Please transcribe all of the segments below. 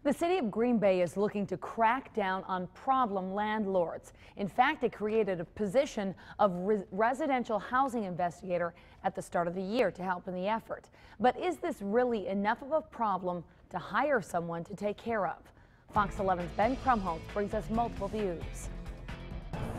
The city of Green Bay is looking to crack down on problem landlords. In fact, it created a position of residential housing investigator at the start of the year to help in the effort. But is this really enough of a problem to hire someone to take care of? Fox 11's Ben Krumholtz brings us multiple views.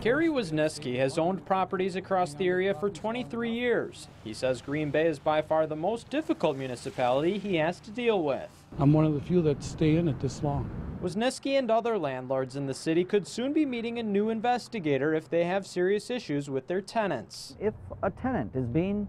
Kerry Wisniewski has owned properties across the area for 23 years. He says Green Bay is by far the most difficult municipality he has to deal with. I'm one of the few that stay in it this long. Wisniewski and other landlords in the city could soon be meeting a new investigator if they have serious issues with their tenants. If a tenant is being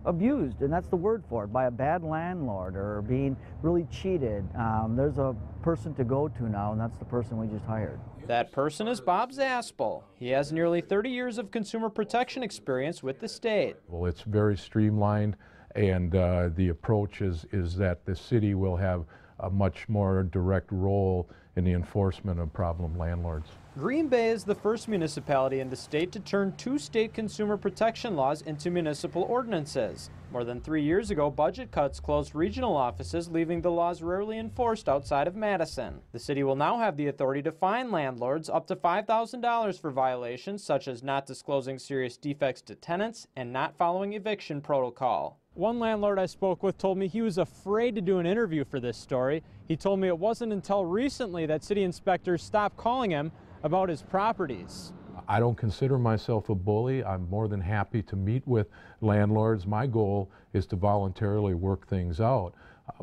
abused, and that's the word for it, by a bad landlord or being really cheated, there's a person to go to now, and that's the person we just hired. That person is Bob Zaspel. He has nearly 30 years of consumer protection experience with the state. Well, it's very streamlined, and the approach is that the city will have a much more direct role in the enforcement of problem landlords. Green Bay is the first municipality in the state to turn two state consumer protection laws into municipal ordinances. More than 3 years ago, budget cuts closed regional offices, leaving the laws rarely enforced outside of Madison. The city will now have the authority to fine landlords up to $5,000 for violations such as not disclosing serious defects to tenants and not following eviction protocol. One landlord I spoke with told me he was afraid to do an interview for this story. He told me it wasn't until recently that city inspectors stopped calling him about his properties. I don't consider myself a bully. I'm more than happy to meet with landlords. My goal is to voluntarily work things out.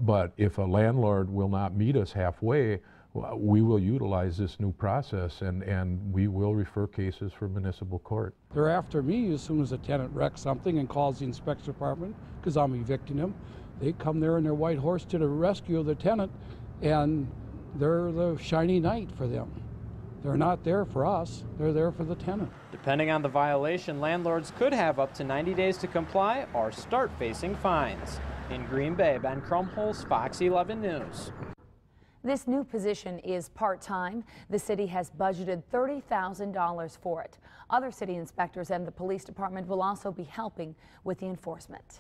But if a landlord will not meet us halfway, we will utilize this new process and we will refer cases for municipal court. They're after me as soon as a tenant wrecks something and calls the inspection department because I'm evicting him. They come there in their white horse to the rescue of the tenant, and they're the shiny knight for them. They're not there for us, they're there for the tenant. Depending on the violation, landlords could have up to 90 days to comply or start facing fines. In Green Bay, Ben Krumholtz, Fox 11 News. This new position is part-time. The city has budgeted $30,000 for it. Other city inspectors and the police department will also be helping with the enforcement.